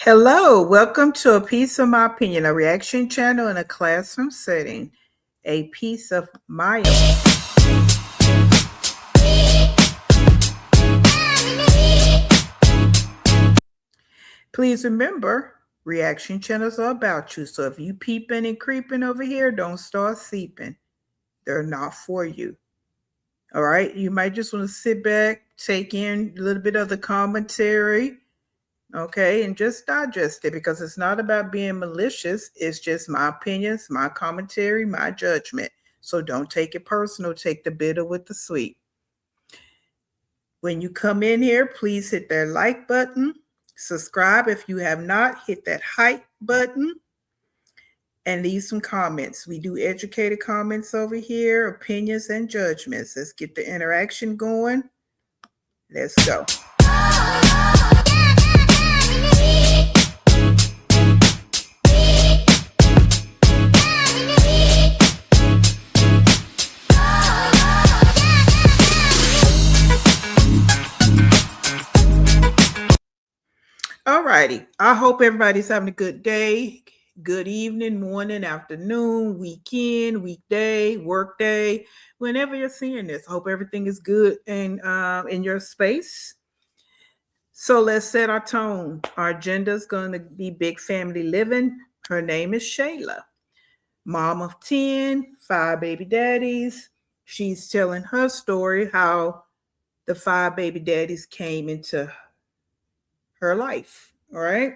Hello, welcome to A Piece of My Opinion, a reaction channel in a classroom setting. A piece of my opinion. Please remember, reaction channels are about you. So if you peeping and creeping over here, don't start seeping. They're not for you. All right. You might just want to sit back, take in a little bit of the commentary. Okay, and just digest it because it's not about being malicious. It's just my opinions, my commentary, my judgment. So don't take it personal. Take the bitter with the sweet. When you come in here, please hit that like button. Subscribe if you have not. Hit that hype button and leave some comments. We do educated comments over here, opinions and judgments. Let's get the interaction going. Let's go. Alrighty. I hope everybody's having a good day, good evening, morning, afternoon, weekend, weekday, work day, whenever you're seeing this. I hope everything is good in your space. So let's set our tone. Our agenda is going to be big family living. Her name is Shayla, mom of 10, 5 baby daddies. She's telling her story how the 5 baby daddies came into her life. All right.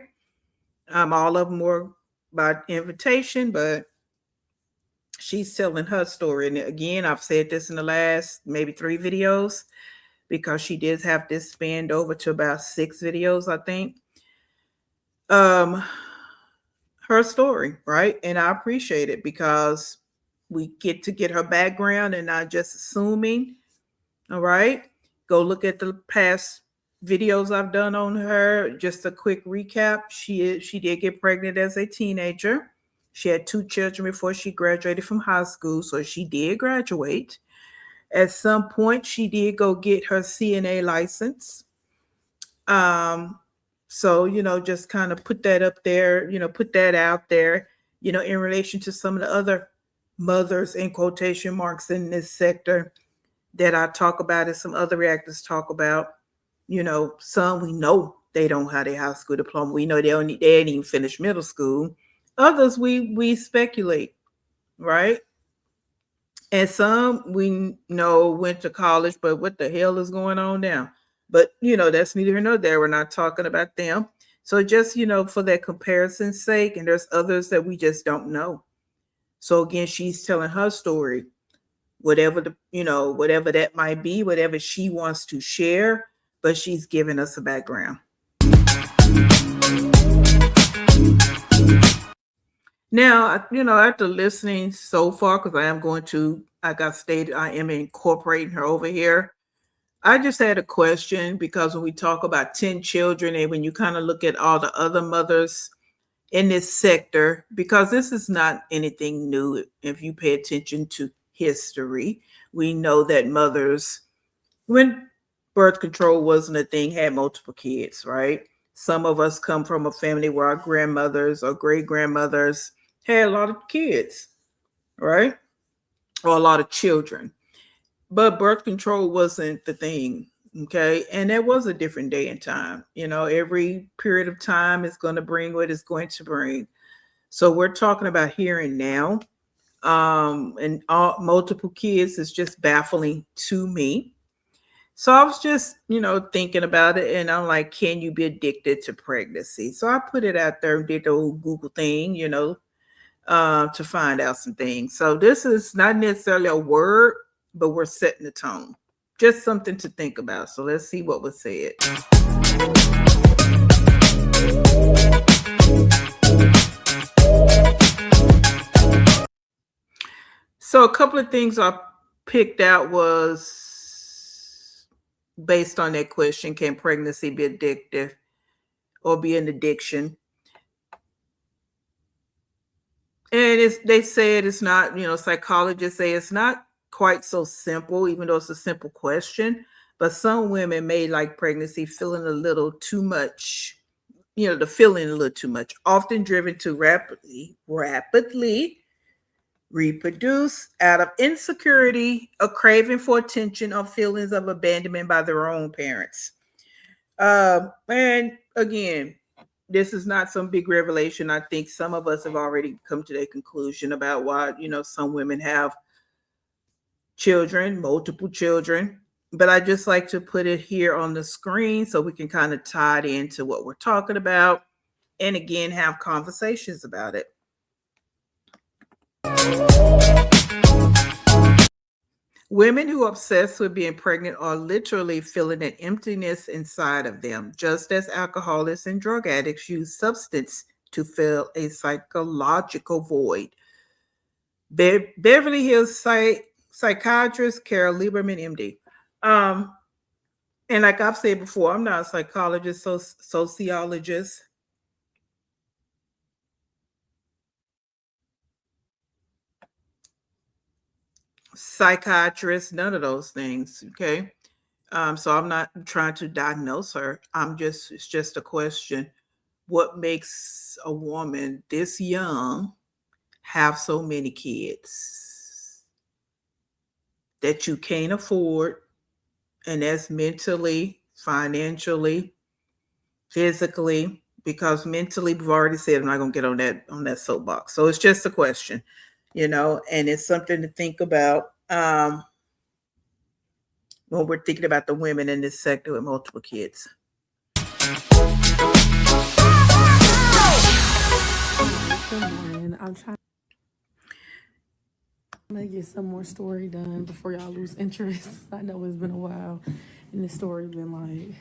All of them were by invitation, but she's telling her story. And again, I've said this in the last maybe 3 videos because she did have this spanned over to about 6 videos, I think. Her story, right? And I appreciate it because we get to get her background and not just assuming. All right. Go look at the past videos I've done on her. Just a quick recap. She did get pregnant as a teenager. She had 2 children before she graduated from high school, so she did graduate. At some point, she did go get her CNA license. So just kind of put that up there. Put that out there. In relation to some of the other mothers in quotation marks in this sector that I talk about and some other reactors talk about. Some we know they don't have their high school diploma. We know they ain't even finished middle school. Others we speculate, right? And some we know went to college, but what the hell is going on now? But that's neither here nor there. We're not talking about them. So just for that comparison's sake, and there's others that we just don't know. So again, she's telling her story, whatever whatever that might be, whatever she wants to share, but she's giving us a background. Now, after listening so far, because I am going to, like I stated, I am incorporating her over here. I just had a question because when we talk about 10 children and when you kind of look at all the other mothers in this sector, because this is not anything new. If you pay attention to history, we know that mothers, when birth control wasn't a thing, had multiple kids, right? Some of us come from a family where our grandmothers or great grandmothers had a lot of kids, right? Or a lot of children. But birth control wasn't the thing, okay? And there was a different day and time. Every period of time is going to bring what it's going to bring. So we're talking about here and now. And multiple kids is just baffling to me. So I was just, thinking about it, and I'm like, can you be addicted to pregnancy? So I put it out there and did the old Google thing, to find out some things. So this is not necessarily a word, but we're setting the tone. Just something to think about. So let's see what was said. So a couple of things I picked out was based on that question, can pregnancy be addictive or be an addiction? And they said it's not, psychologists say it's not quite so simple, even though it's a simple question. But some women may like pregnancy feeling a little too much, the feeling a little too much, often driven to rapidly reproduce out of insecurity, a craving for attention, or feelings of abandonment by their own parents. And again, this is not some big revelation. I think some of us have already come to that conclusion about why, some women have children, multiple children. But I just like to put it here on the screen so we can kind of tie it into what we're talking about and again have conversations about it. Women who are obsessed with being pregnant are literally feeling an emptiness inside of them, just as alcoholics and drug addicts use substance to fill a psychological void. Beverly Hills psychiatrist Carol Lieberman, MD. Um, and like I've said before, I'm not a psychologist, sociologist. Psychiatrist, none of those things. Okay. So I'm not trying to diagnose her. It's just a question. What makes a woman this young have so many kids that you can't afford? And that's mentally, financially, physically, because mentally, we've already said I'm not gonna get on that soapbox. So it's just a question, and it's something to think about. When we're thinking about the women in this sector with multiple kids. Good morning. I'm trying to get some more story done before y'all lose interest. I know it's been a while, and the story been like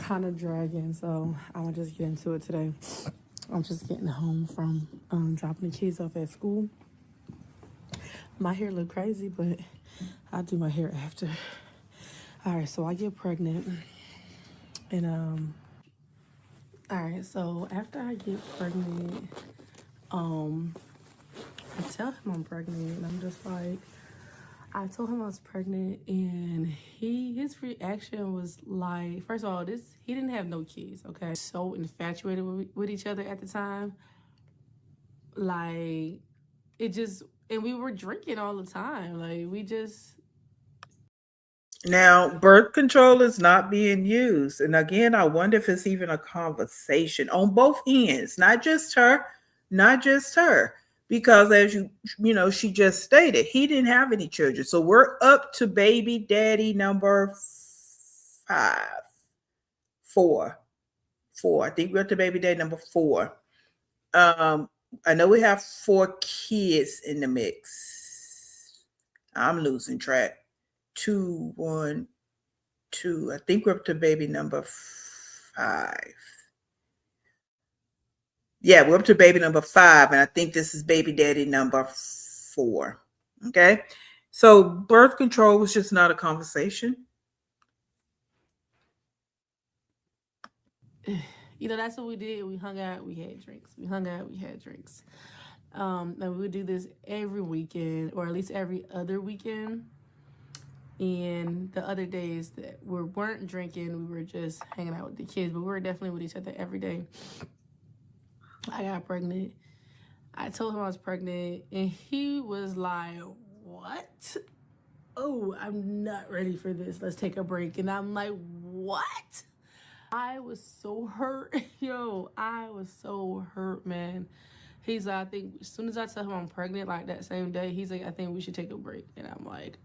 kind of dragging. So I'm gonna just get into it today. I'm just getting home from dropping the kids off at school. My hair look crazy, but I'll do my hair after. All right, so I get pregnant, and all right, so after I get pregnant, I tell him I'm pregnant, and I'm just like, I told him I was pregnant, and his reaction was like, first of all, he didn't have no kids, okay? So infatuated with each other at the time, like it just, and we were drinking all the time, like we just. Now, birth control is not being used. And again, I wonder if it's even a conversation on both ends, not just her, not just her. Because as she just stated, he didn't have any children. So we're up to baby daddy number five, four, four. I think we're up to baby daddy number four. Um, I know we have four kids in the mix. I'm losing track. Two, one, two. I think we're up to baby number five. Yeah, we're up to baby number five, and I think this is baby daddy number four. Okay. So birth control was just not a conversation. That's what we did. We hung out, we had drinks. We hung out, we had drinks. And we would do this every weekend, or at least every other weekend. And the other days that we weren't drinking, we were just hanging out with the kids, but we were definitely with each other every day. I got pregnant. I told him I was pregnant, and he was like, "What? Oh, I'm not ready for this. Let's take a break." And I'm like, "What?" I was so hurt. Yo, I was so hurt, man. He's like, I think as soon as I tell him I'm pregnant, like that same day, he's like, I think we should take a break. And I'm like,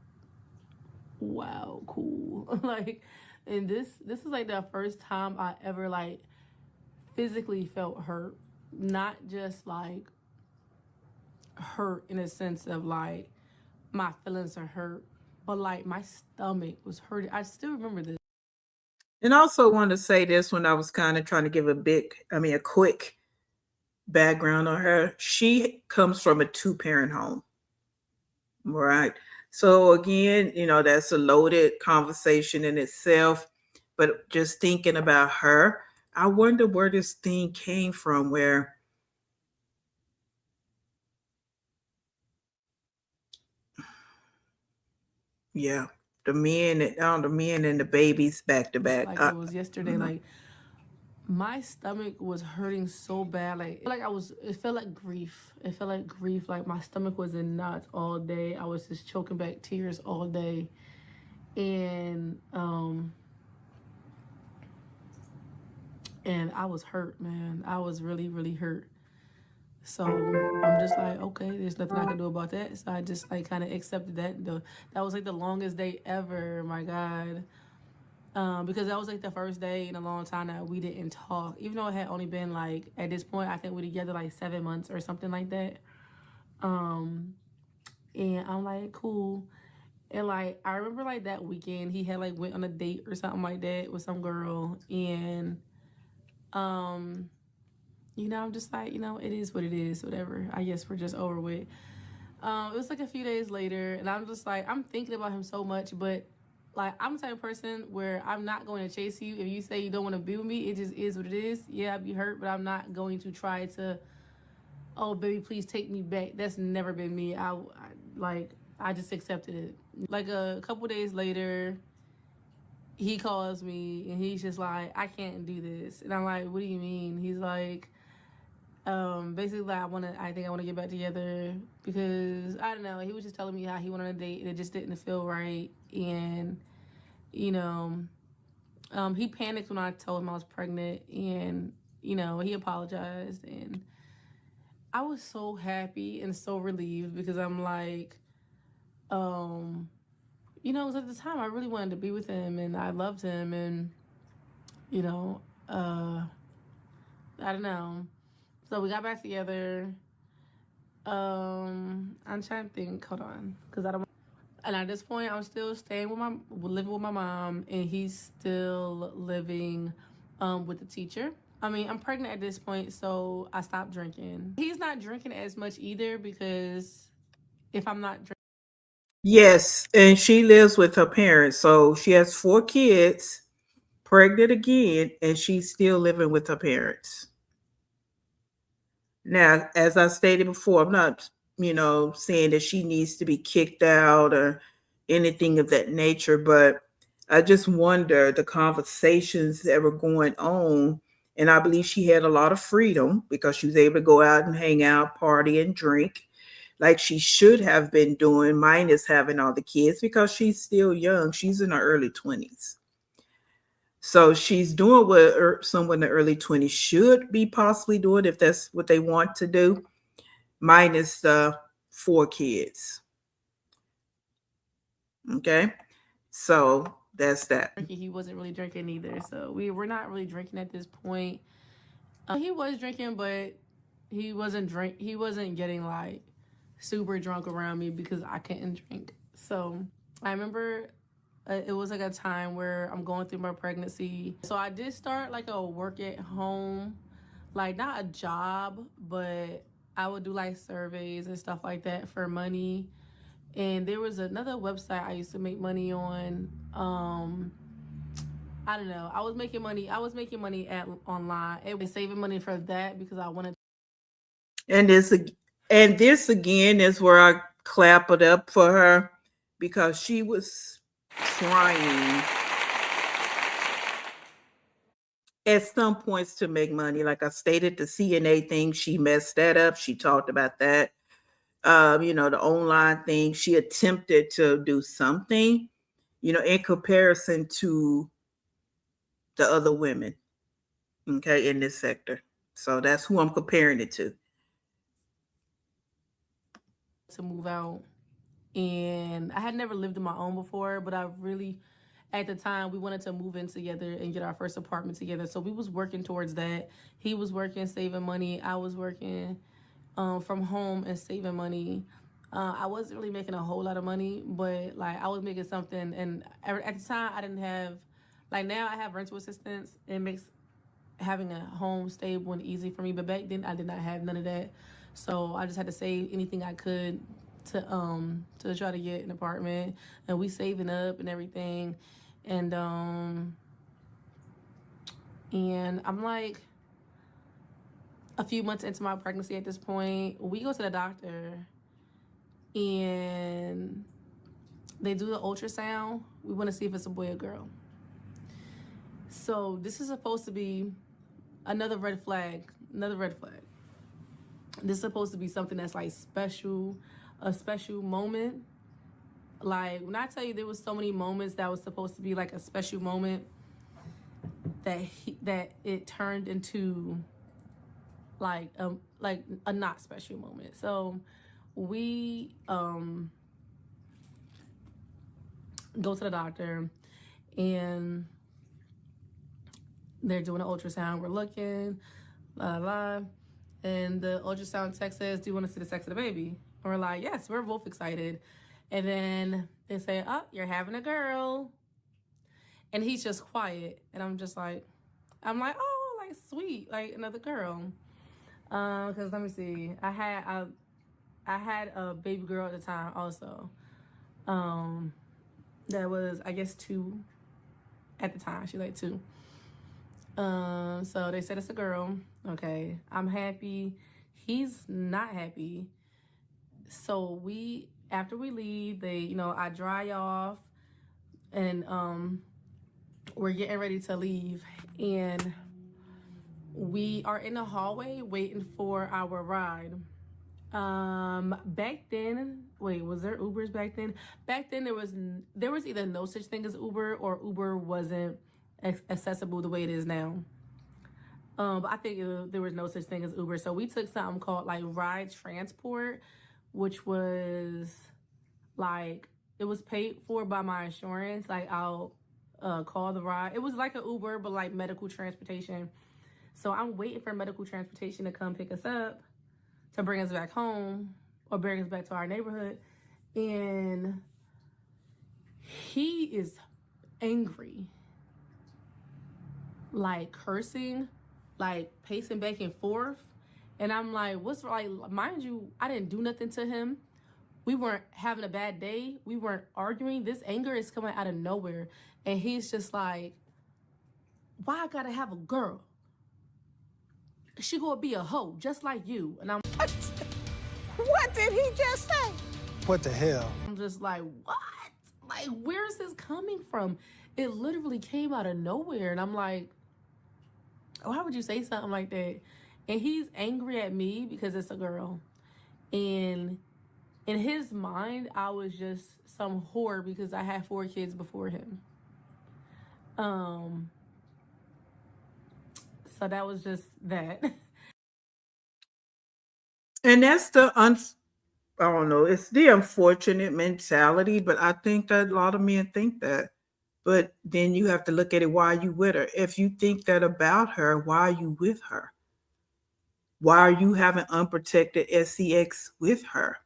wow, cool. Like, and this is like the first time I ever like physically felt hurt. Not just like hurt in a sense of like my feelings are hurt, but like my stomach was hurting. I still remember this. And also want to say this when I was kind of trying to give a quick background on her. She comes from a two-parent home. Right. So again, that's a loaded conversation in itself. But just thinking about her, I wonder where this thing came from where yeah, the men and the men and the babies back to back. Like it was yesterday. Like, my stomach was hurting so bad. It felt like grief. It felt like grief. Like my stomach was in knots all day. I was just choking back tears all day. And and I was hurt, man. I was really, really hurt. So I'm just like, okay, there's nothing I can do about that. So I just like kind of accepted that. That was like the longest day ever. My God. Because that was like the first day in a long time that we didn't talk. Even though it had only been like at this point, I think we were together like 7 months or something like that. Um, and I'm like, cool. And like I remember like that weekend he had like went on a date or something like that with some girl. And um, I'm just like, it is what it is, whatever. I guess we're just over with. It was like a few days later, and I'm just like, I'm thinking about him so much, but like, I'm the type of person where I'm not going to chase you. If you say you don't want to be with me, it just is what it is. Yeah, I'd be hurt, but I'm not going to try to, oh, baby, please take me back. That's never been me. I just accepted it. Like a couple days later, he calls me and he's just like, I can't do this. And I'm like, what do you mean? He's like, basically I think I want to get back together because I don't know, he was just telling me how he went on a date and it just didn't feel right. And you know he panicked when I told him I was pregnant, and he apologized, and I was so happy and so relieved because I'm like, um it was at the time I really wanted to be with him and I loved him, and you know uh I don't know, so we got back together. I'm trying to think. Hold on, because I don't. And at this point, I'm still living with my mom, and he's still living, with the teacher. I mean, I'm pregnant at this point, so I stopped drinking. He's not drinking as much either because if I'm not drinking, Yes, and she lives with her parents. So she has 4 kids, pregnant again, and she's still living with her parents. Now, as I stated before, I'm not, saying that she needs to be kicked out or anything of that nature, but I just wonder the conversations that were going on. And I believe she had a lot of freedom because she was able to go out and hang out, party, and drink like she should have been doing, minus having all the kids because she's still young. She's in her early 20s. So she's doing what someone in the early 20s should be possibly doing if that's what they want to do, minus the 4 kids. Okay. So that's that. he wasn't really drinking either. So we're not really drinking at this point. He was drinking, but He wasn't getting like super drunk around me because I couldn't drink. So I remember it was like a time where I'm going through my pregnancy. So I did start like a work at home, like not a job, but I would do like surveys and stuff like that for money. And there was another website I used to make money on. I don't know. I was making money at online. It was saving money for that because I wanted. And this again is where I clap it up for her because she was trying at some points to make money. Like I stated, the CNA thing, she messed that up. She talked about that. The online thing, she attempted to do something, in comparison to the other women, okay, in this sector. So that's who I'm comparing it to. To move out, and I had never lived on my own before, but I really, at the time, we wanted to move in together and get our first apartment together. So we was working towards that. He was working, saving money. I was working from home and saving money. I wasn't really making a whole lot of money, but like I was making something. And at the time, I didn't have, like now I have rental assistance. It makes having a home stable and easy for me. But back then, I did not have none of that. So I just had to save anything I could to try to get an apartment, and we saving up and everything. And um and I'm like a few months into my pregnancy at this point. We go to the doctor and they do the ultrasound. We want to see if it's a boy or girl. So this is supposed to be Another red flag. Another red flag. This is supposed to be something that's like special, a special moment. Like when I tell you there was so many moments that was supposed to be like a special moment that it turned into like a not special moment. So we go to the doctor and they're doing an ultrasound. We're looking, la la la. And the ultrasound tech says, "Do you want to see the sex of the baby?" And we're like, "Yes." We're both excited. And then they say, "Oh, you're having a girl." And he's just quiet. And I'm like, "Oh, like sweet, like another girl." Because let me see, I had a baby girl at the time also. Um, that was I guess 2 at the time. She's like 2. So they said it's a girl. Okay, I'm happy. He's not happy. So after we leave, I dry off, and we're getting ready to leave, and we are in the hallway waiting for our ride. Back then, wait, was there Ubers back then? Back then, there was either no such thing as Uber, or Uber wasn't accessible the way it is now. But I think there was no such thing as Uber. So we took something called like Ride Transport, which was like, it was paid for by my insurance. Like I'll call the ride. It was like an Uber, but like medical transportation. So I'm waiting for medical transportation to come pick us up to bring us back home or bring us back to our neighborhood. And he is angry, like cursing, like pacing back and forth. And I'm like, what's like, mind you, I didn't do nothing to him. We weren't having a bad day. We weren't arguing. This anger is coming out of nowhere. And he's just like, why I gotta have a girl? She gonna be a hoe just like you. And What did he just say? What the hell? I'm just like, what? Like, where is this coming from? It literally came out of nowhere. And I'm like, why would you say something like that? And he's angry at me because it's a girl. And in his mind, I was just some whore because I had 4 kids before him. So that was just that. And that's I don't know, it's the unfortunate mentality, but I think that a lot of men think that. But then you have to look at it, why are you with her? If you think that about her, why are you with her? Why are you having unprotected sex with her?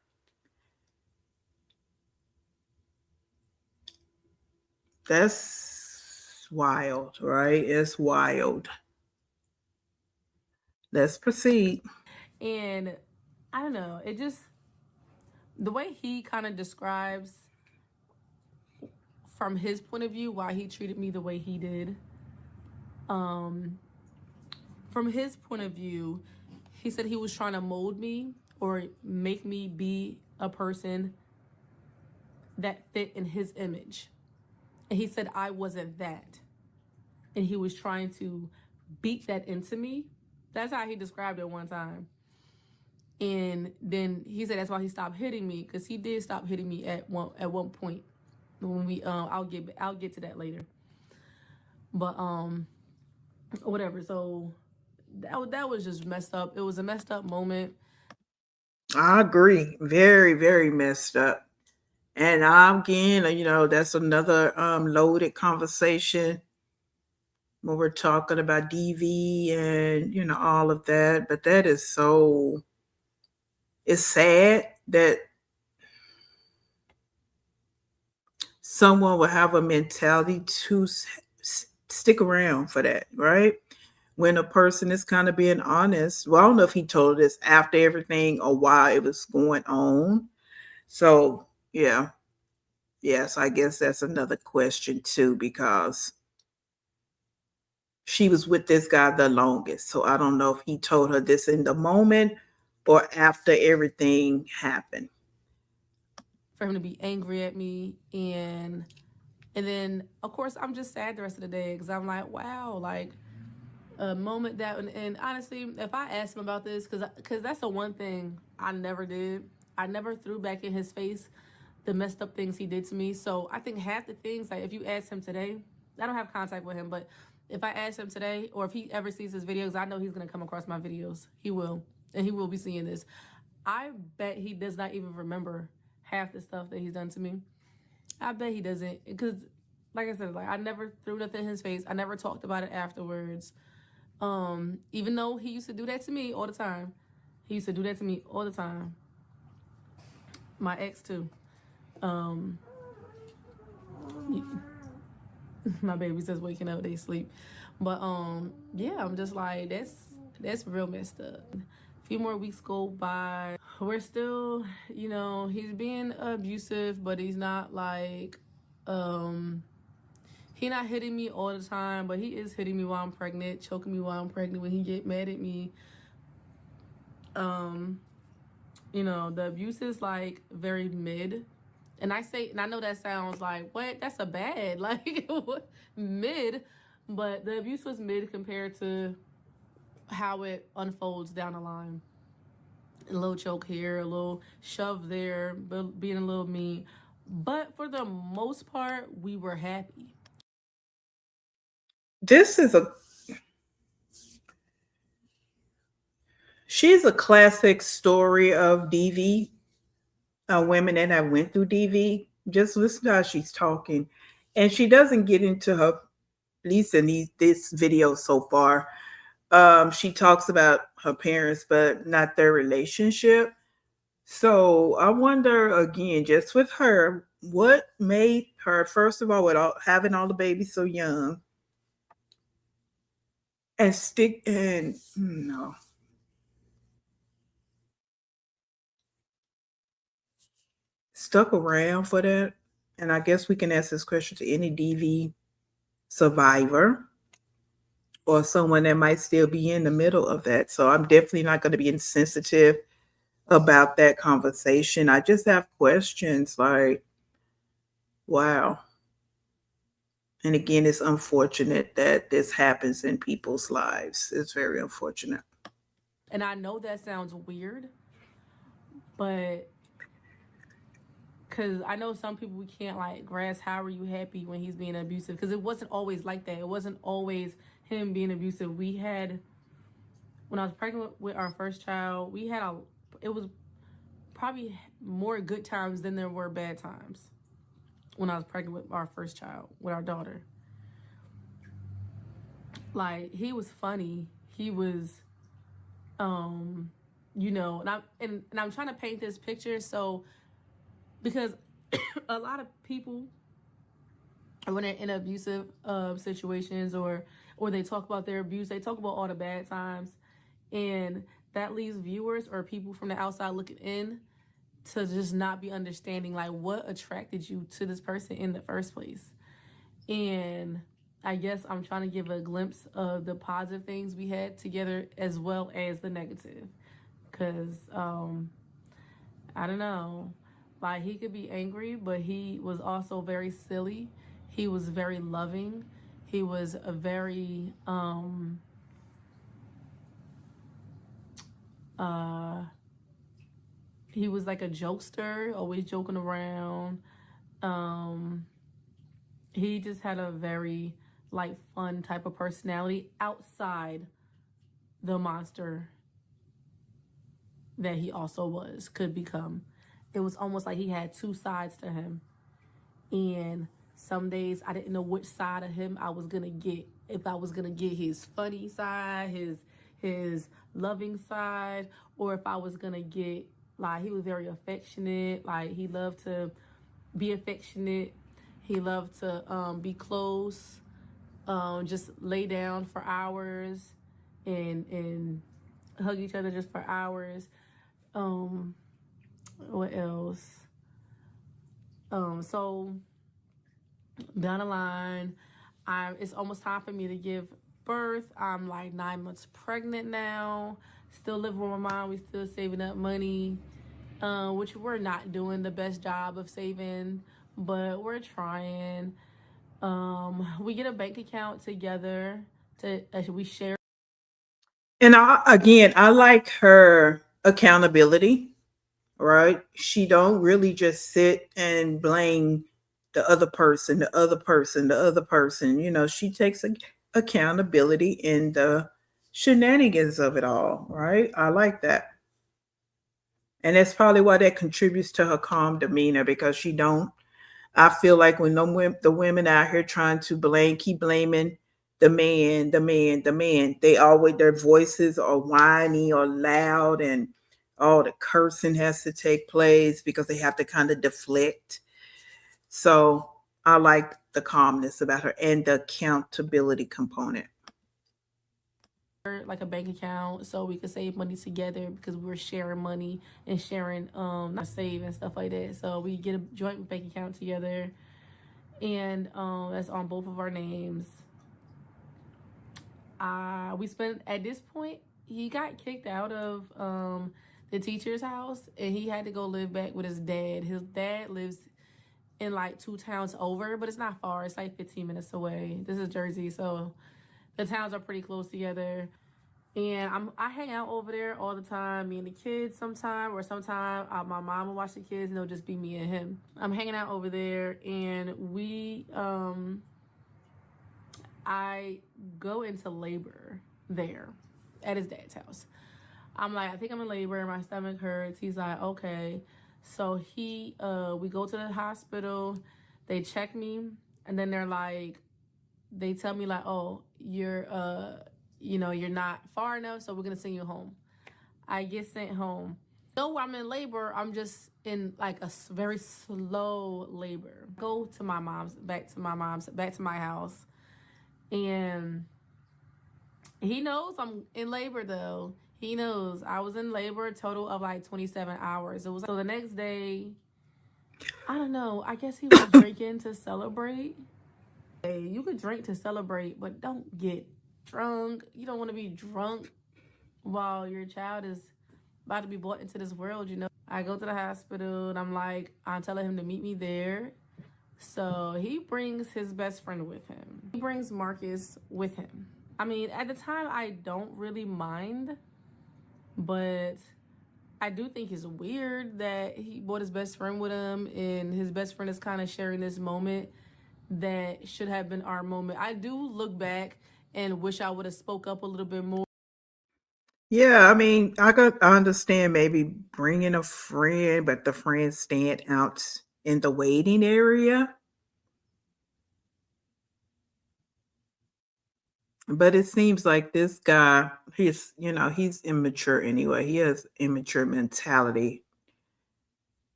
That's wild, right? It's wild. Let's proceed. And I don't know, it just, the way he kind of describes from his point of view why he treated me the way he did. From his point of view, he said he was trying to mold me or make me be a person that fit in his image. And he said I wasn't that. And he was trying to beat that into me. That's how he described it one time. And then he said that's why he stopped hitting me, because he did stop hitting me at one point. When we I'll get to that later. But whatever. So that was just messed up. It was a messed up moment. I agree. Very, very messed up. And again, that's another loaded conversation when we're talking about DV and all of that. But that is so. It's sad that someone will have a mentality to stick around for that, right? When a person is kind of being honest. Well, I don't know if he told us after everything or while it was going on. So, yeah. Yes, I guess that's another question too, because she was with this guy the longest. So I don't know if he told her this in the moment or after everything happened. For him to be angry at me, and then of course I'm just sad the rest of the day because I'm like, wow, like a moment that, and honestly, if I asked him about this, because that's the one thing I never did. I never threw back in his face the messed up things he did to me. So I think half the things, like if you ask him today, I don't have contact with him, but if I ask him today, or if he ever sees his videos, I know he's gonna come across my videos. He will, and he will be seeing this. I bet he does not even remember half the stuff that he's done to me. I bet he doesn't, because, like I said, like I never threw nothing in his face. I never talked about it afterwards. Even though he used to do that to me all the time. He used to do that to me all the time. My ex too. Um, my baby says waking up, they sleep. But yeah, I'm just like, that's real messed up. A few more weeks go by. We're still, he's being abusive, but he's not like he not hitting me all the time, but he is hitting me while I'm pregnant, choking me while I'm pregnant when he get mad at me. The abuse is like very mid. And I know that sounds like, what? That's a bad, like, mid. But the abuse was mid compared to how it unfolds down the line. A little choke here, a little shove there, but being a little mean. But for the most part, we were happy. This is she's a classic story of DV, women that have went through DV. Just listen to how she's talking. And she doesn't get into her, at least in this video so far. She talks about her parents, but not their relationship. So I wonder again, just with her, what made her, first of all, with having all the babies so young, and stick and no, stuck around for that. And I guess we can ask this question to any DV survivor or someone that might still be in the middle of that. So I'm definitely not going to be insensitive about that conversation. I just have questions like, wow. And again, it's unfortunate that this happens in people's lives. It's very unfortunate. And I know that sounds weird, but because I know some people, we can't like grasp how are you happy when he's being abusive, because it wasn't always like that. It wasn't always him being abusive. We had, when I was pregnant with our first child, it was probably more good times than there were bad times when I was pregnant with our first child, with our daughter. Like, he was funny. He was, and I'm trying to paint this picture. So, because a lot of people, when they're in abusive situations, or they talk about their abuse, they talk about all the bad times, and that leaves viewers or people from the outside looking in to just not be understanding like what attracted you to this person in the first place. And I guess I'm trying to give a glimpse of the positive things we had together as well as the negative, because I don't know, like, he could be angry, but he was also very silly. He was very loving. He was a very he was like a jokester, always joking around. He just had a very like fun type of personality outside the monster that he also could become. It was almost like he had two sides to him. And some days I didn't know which side of him I was gonna get. If I was gonna get his funny side, his loving side, or if I was gonna get, like, he was very affectionate. Like, he loved to be affectionate. He loved to be close, just lay down for hours and hug each other just for hours. What else? So down the line, it's almost time for me to give birth. I'm like 9 months pregnant now. Still living with my mom. We still saving up money, which we're not doing the best job of saving, but we're trying. We get a bank account together. We share And I like her accountability, right? She don't really just sit and blame the other person, the other person, the other person. She takes accountability in the shenanigans of it all, right? I like that. And that's probably why that contributes to her calm demeanor, because she don't I feel like when the women out here trying to keep blaming the man, the man, the man, they always, their voices are whiny or loud, and all the cursing has to take place because they have to kind of deflect. So I like the calmness about her and the accountability component. like a bank account so we could save money together because we were sharing money and sharing not save and stuff like that. So we get a joint bank account together, and that's on both of our names. We spent, at this point, he got kicked out of the teacher's house, and he had to go live back with his dad. His dad lives in like 2 towns over, but it's not far. It's like 15 minutes away. This is Jersey, so the towns are pretty close together. And I hang out over there all the time, me and the kids sometime, or sometime my mom will watch the kids, and it'll just be me and him. I'm hanging out over there, and I go into labor there at his dad's house. I'm like, I think I'm in labor, my stomach hurts. He's like, okay. So we go to the hospital, they check me, and then they tell me like, oh, you're not far enough, so we're gonna send you home. I get sent home. Though I'm in labor, I'm just in like a very slow labor. Go to back to my house, and he knows I'm in labor though. He knows I was in labor a total of like 27 hours. It was so the next day, I don't know. I guess he was drinking to celebrate. Hey, you could drink to celebrate, but don't get drunk. You don't want to be drunk while your child is about to be brought into this world. I go to the hospital, and I'm telling him to meet me there. So he brings his best friend with him. He brings Marcus with him. I mean, at the time, I don't really mind, but I do think it's weird that he brought his best friend with him, and his best friend is kind of sharing this moment that should have been our moment. I do look back and wish I would have spoke up a little bit more. Yeah, I mean, I understand maybe bringing a friend, but the friend staying out in the waiting area. But it seems like this guy, he's immature anyway. He has immature mentality,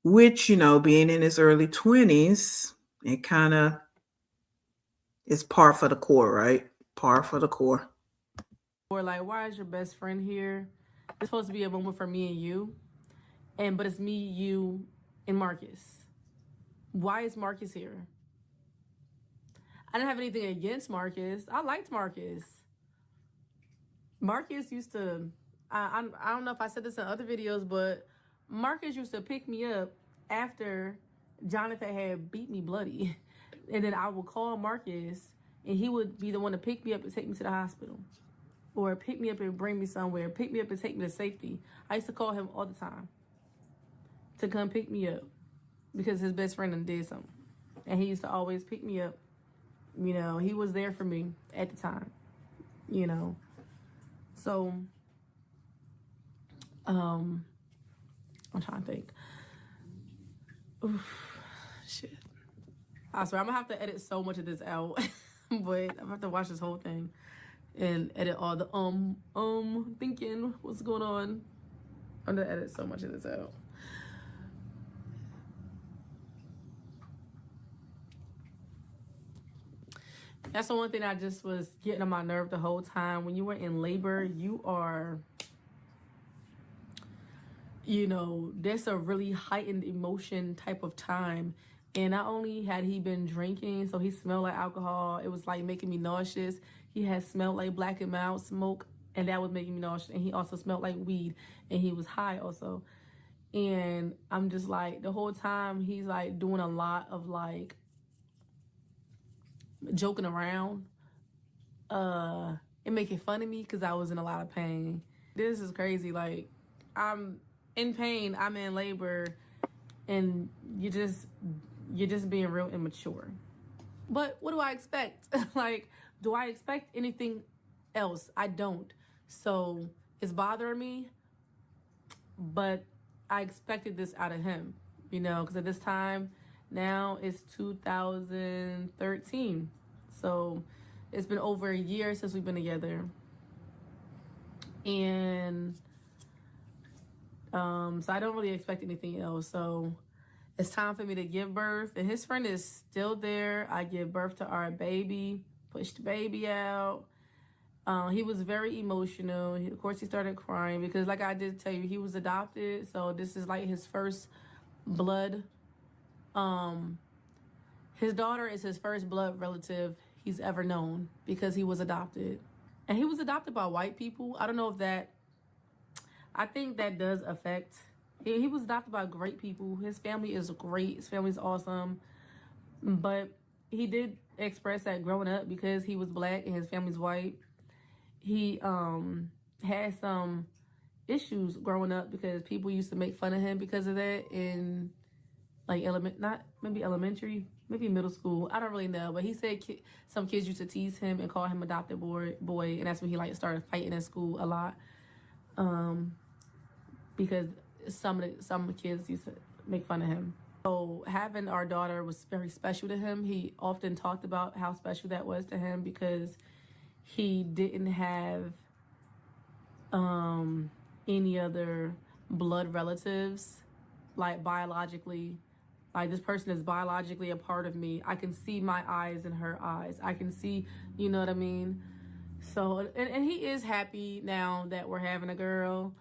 which, being in his early 20s, it kind of is par for the core, right? Par for the core. Or like, why is your best friend here? It's supposed to be a moment for me and you, but it's me, you, and Marcus. Why is Marcus here? I didn't have anything against Marcus. I liked Marcus. Marcus used to, I don't know if I said this in other videos, but Marcus used to pick me up after Jonathan had beat me bloody. And then I would call Marcus, and he would be the one to pick me up and take me to the hospital. Or pick me up and bring me somewhere. Pick me up and take me to safety. I used to call him all the time to come pick me up because his best friend did something. And he used to always pick me up. He was there for me at the time. So, I'm trying to think. Oof, shit. I swear, I'm gonna have to edit so much of this out. But I'm gonna have to watch this whole thing and edit all the thinking what's going on. I'm gonna edit so much of this out. That's the one thing I just was getting on my nerve the whole time. When you were in labor, you are, that's a really heightened emotion type of time. And not only had he been drinking, so he smelled like alcohol, it was like making me nauseous. He had smelled like black and mild smoke, and that was making me nauseous. And he also smelled like weed, and he was high also. And I'm just like, the whole time he's like doing a lot of like joking around. and making fun of me because I was in a lot of pain. This is crazy. Like, I'm in pain. I'm in labor, and you're just being real immature. But what do I expect? Like, do I expect anything else? I don't. So it's bothering me, but I expected this out of him, because at this time, now it's 2013. So it's been over a year since we've been together. And so I don't really expect anything else. So it's time for me to give birth. And his friend is still there. I give birth to our baby, push the baby out. He was very emotional. Of course, he started crying because, like I did tell you, he was adopted. So this is like his first blood. His daughter is his first blood relative he's ever known because he was adopted. And he was adopted by white people. I don't know if that, I think that does affect. He was adopted by great people. His family is great. His family's awesome. But he did express that growing up, because he was black and his family's white, he had some issues growing up because people used to make fun of him because of that in like not maybe elementary, maybe middle school. I don't really know, but he said some kids used to tease him and call him adopted boy, and that's when he like started fighting in school a lot, because some of the kids used to make fun of him. So having our daughter was very special to him. He often talked about how special that was to him because he didn't have any other blood relatives, like biologically. Like, this person is biologically a part of me. I can see my eyes in her eyes. I can see, you know what I mean? So, and he is happy now that we're having a girl.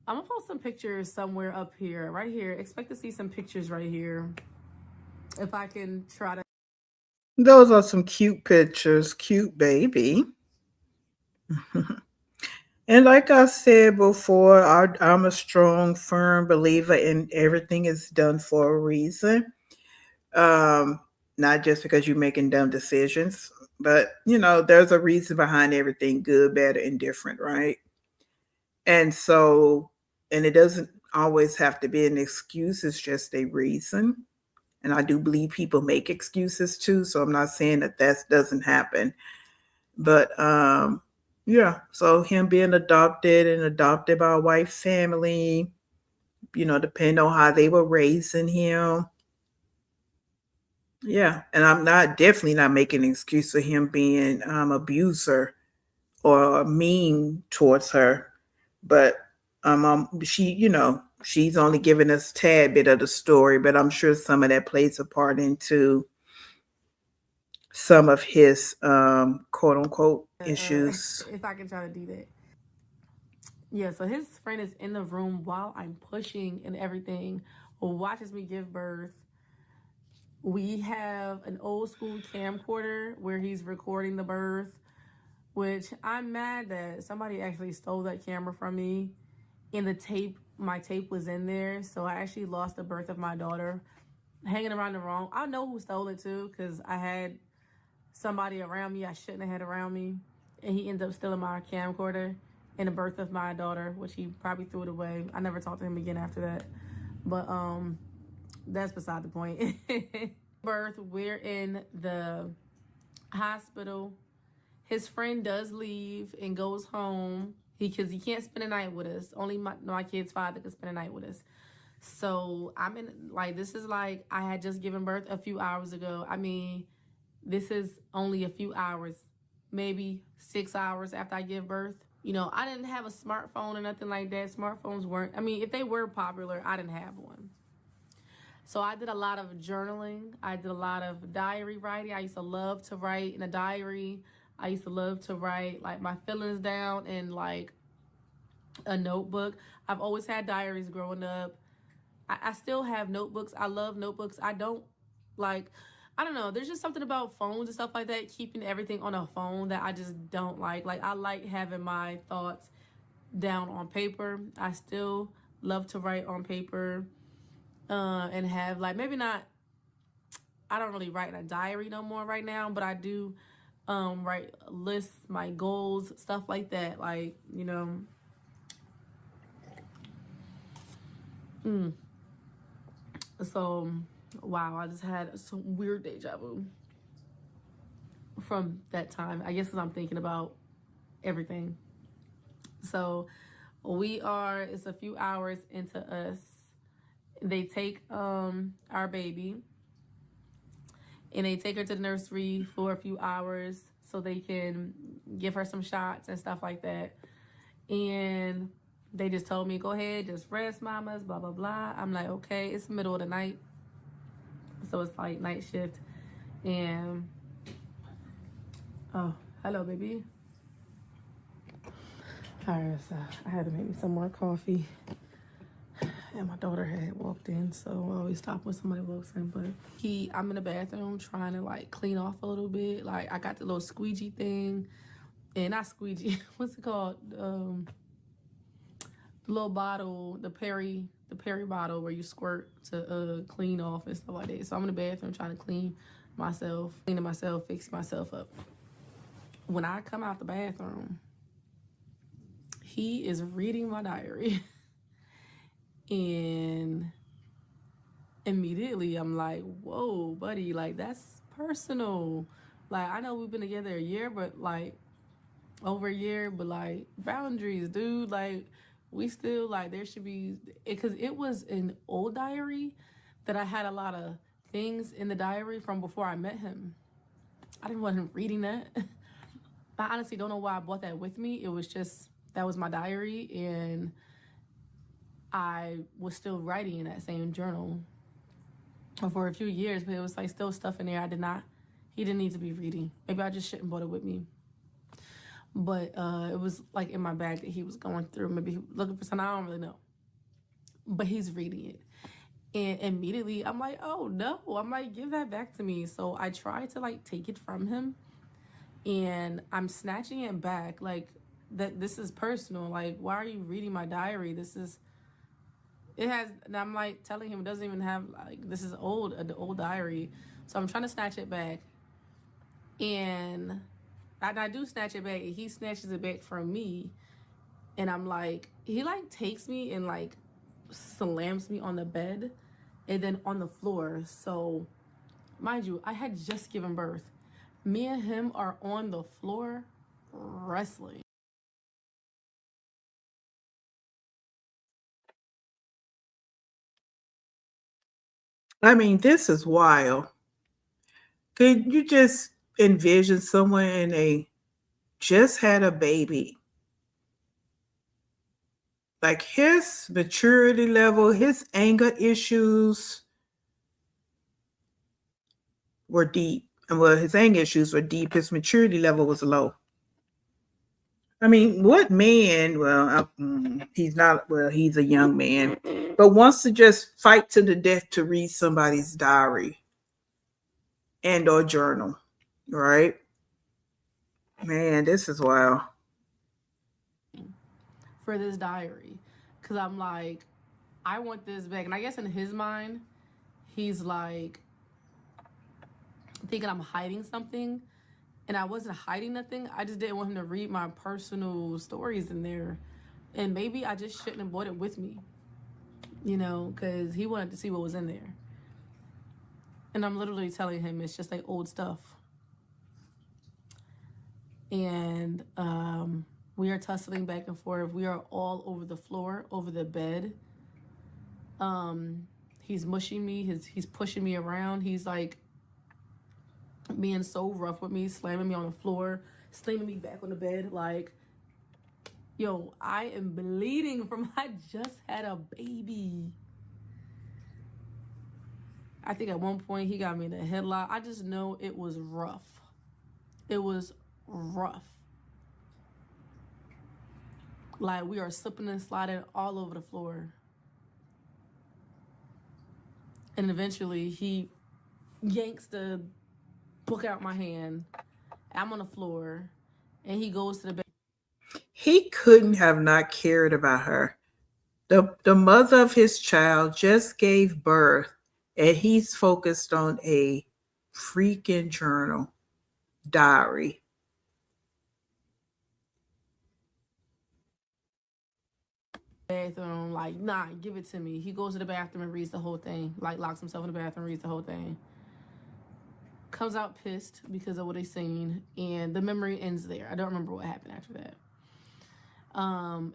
I'm gonna post some pictures somewhere up here, right here. Expect to see some pictures right here. If I can try to. Those are some cute pictures. Cute baby. And like I said before, I'm a strong, firm believer in everything is done for a reason. Um, Not just because you're making dumb decisions, but there's a reason behind everything, good, bad, or indifferent, right? And so, and it doesn't always have to be an excuse, it's just a reason. And I do believe people make excuses too, so I'm not saying that doesn't happen. But yeah, so him being adopted and adopted by a white family, depending on how they were raising him. Yeah, and I'm not definitely not making an excuse for him being abuser or mean towards her, but she, she's only giving us a tad bit of the story, but I'm sure some of that plays a part into some of his quote unquote issues. If I can try to do that. Yeah, so his friend is in the room while I'm pushing and everything, watches me give birth. We have an old school camcorder where he's recording the birth, which I'm mad that somebody actually stole that camera from me. And my tape was in there. So I actually lost the birth of my daughter hanging around the wrong. I know who stole it too, because I had somebody around me I shouldn't have had around me. And he ended up stealing my camcorder and the birth of my daughter, which he probably threw it away. I never talked to him again after that. But that's beside the point. Birth, we're in the hospital. His friend does leave and goes home because he can't spend the night with us. Only my kid's father can spend the night with us. So I'm in, like, this is like I had just given birth a few hours ago. I mean, this is only a few hours, maybe 6 hours after I give birth. I didn't have a smartphone or nothing like that. Smartphones weren't, I mean, if they were popular, I didn't have one. So I did a lot of journaling. I did a lot of diary writing. I used to love to write in a diary. I used to love to write like my feelings down in like a notebook. I've always had diaries growing up. I still have notebooks. I love notebooks. I don't know. There's just something about phones and stuff like that, keeping everything on a phone, that I just don't like. Like, I like having my thoughts down on paper. I still love to write on paper, and have like, maybe not, I don't really write in a diary no more right now, but I do write lists, my goals, stuff like that. Like, so wow, I just had some weird deja vu from that time. I guess because I'm thinking about everything. So it's a few hours into us. They take our baby and they take her to the nursery for a few hours so they can give her some shots and stuff like that. And they just told me, go ahead, just rest, mamas, blah, blah, blah. I'm like, okay, it's the middle of the night. So it's like night shift. And, oh, hello, baby. All right, so I had to make me some more coffee. And my daughter had walked in, so I always stop when somebody walks in. But I'm in the bathroom trying to like clean off a little bit. Like I got the little squeegee thing, and not squeegee. What's it called? The little bottle, the Perry bottle where you squirt to clean off and stuff like that. So I'm in the bathroom trying to cleaning myself, fix myself up. When I come out the bathroom, he is reading my diary. And immediately I'm like, whoa, buddy, like that's personal. Like I know we've been together a year, but like over a year, but like boundaries, dude. Like we still like there should be, because it was an old diary that I had a lot of things in the diary from before I met him. I didn't want him reading that. I honestly don't know why I brought that with me. It was just, that was my diary, and I was still writing in that same journal for a few years, but it was like still stuff in there he didn't need to be reading. Maybe I just shouldn't brought it with me. But it was like in my bag that he was going through. Maybe he was looking for something, I don't really know. But he's reading it. And immediately I'm like, oh no, I'm like, give that back to me. So I try to like take it from him, and I'm snatching it back. Like, that this is personal. Like, why are you reading my diary? And I'm like telling him it doesn't even have, like, this is old, the old diary. So I'm trying to snatch it back. And I do snatch it back, and he snatches it back from me. And I'm like, he like takes me and like slams me on the bed and then on the floor. So mind you, I had just given birth. Me and him are on the floor wrestling. I mean, this is wild. Could you just envision someone and they just had a baby? Like his maturity level, his anger issues were deep. And well, his anger issues were deep. His maturity level was low. I mean, what man, he's not, well, he's a young man, but wants to just fight to the death to read somebody's diary and or journal, right? Man, this is wild. For this diary, because I'm like, I want this back. And I guess in his mind, he's like thinking I'm hiding something, and I wasn't hiding nothing. I just didn't want him to read my personal stories in there, and maybe I just shouldn't have brought it with me, because he wanted to see what was in there. And I'm literally telling him it's just like old stuff. And we are tussling back and forth. We are all over the floor, over the bed. He's mushing me. He's pushing me around. He's like being so rough with me, slamming me on the floor, slamming me back on the bed. Like, yo, I am bleeding from, I just had a baby. I think at one point he got me in a headlock. I just know it was rough. It was rough. Like, we are slipping and sliding all over the floor. And eventually he yanks the book out my hand. I'm on the floor, and he goes to the bed. He couldn't have not cared about her. The mother of his child just gave birth, and he's focused on a freaking journal. diary. Bathroom, like, nah, give it to me. He goes to the bathroom and reads the whole thing, like locks himself in the bathroom, reads the whole thing. Comes out pissed because of what he's seen, and the memory ends there. I don't remember what happened after that.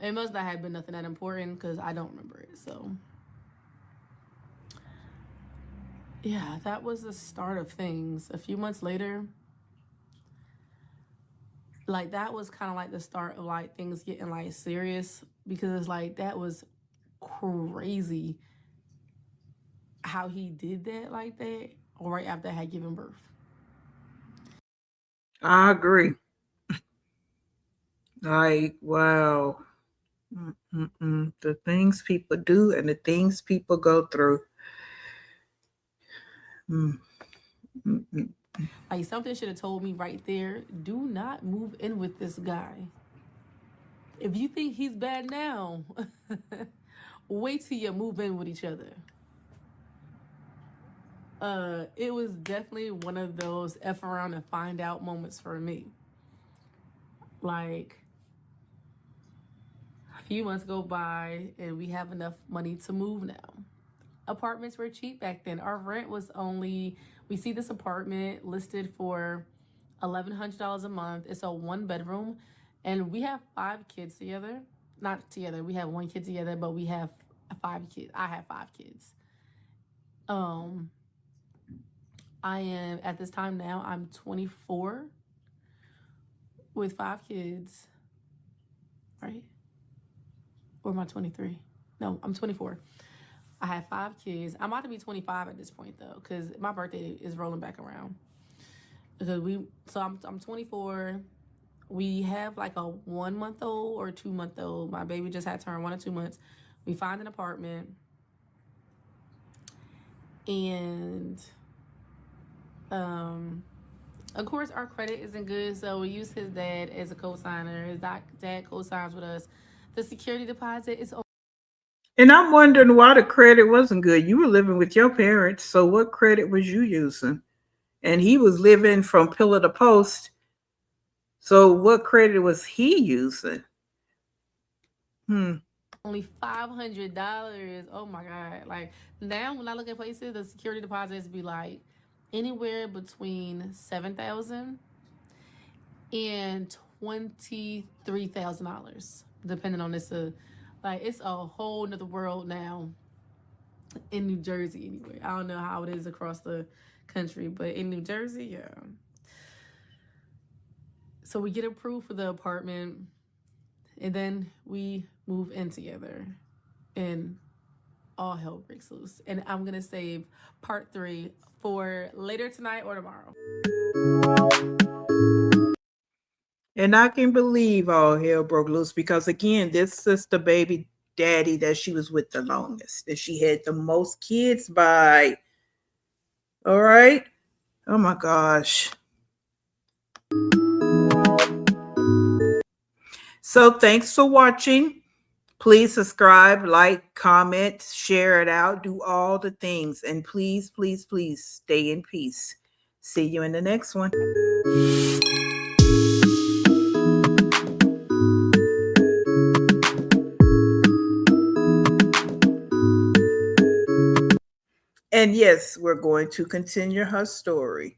It must not have been nothing that important because I don't remember it. So, yeah, that was the start of things. A few months later, like that was kind of like the start of like things getting like serious because it's like that was crazy how he did that like that right after I had given birth. I agree. Like, wow. The things people do and the things people go through. Mm. Like something should have told me right there, do not move in with this guy. If you think he's bad now, wait till you move in with each other. It was definitely one of those F around and find out moments for me. Like, a few months go by and we have enough money to move now. Apartments were cheap back then. Our rent was only, we see this apartment listed for $1,100 a month. It's a 1 bedroom, and we have 5 kids together. Not together. We have 1 kid together, but we have 5 kids. I have 5 kids. I am at this time now. I'm 24 with 5 kids, right? Or am I 23? No, I'm 24. I have 5 kids. I'm about to be 25 at this point though, because my birthday is rolling back around. Because I'm 24. We have like a 1-month-old or 2-month-old. My baby just had turned 1 or 2 months. We find an apartment, and of course our credit isn't good, so we use his dad as a co-signer. His dad co-signs with us. The security deposit is. And I'm wondering why the credit wasn't good. You were living with your parents, so what credit was you using? And he was living from pillar to post. So what credit was he using? Only $500. Oh my God. Like now when I look at places, the security deposits be like anywhere between $7,000 and $23,000, depending on this. Like it's a whole nother world now in New Jersey anyway. I don't know how it is across the country, but in New Jersey, yeah. So we get approved for the apartment, and then we move in together, and all hell breaks loose. And I'm gonna save part 3 for later tonight or tomorrow. And I can believe all hell broke loose because again, this is the baby daddy that she was with the longest, that she had the most kids by. All right. Oh my gosh. So thanks for watching. Please subscribe, like, comment, share it out, do all the things. And please, please, please stay in peace. See you in the next one. And yes, we're going to continue her story.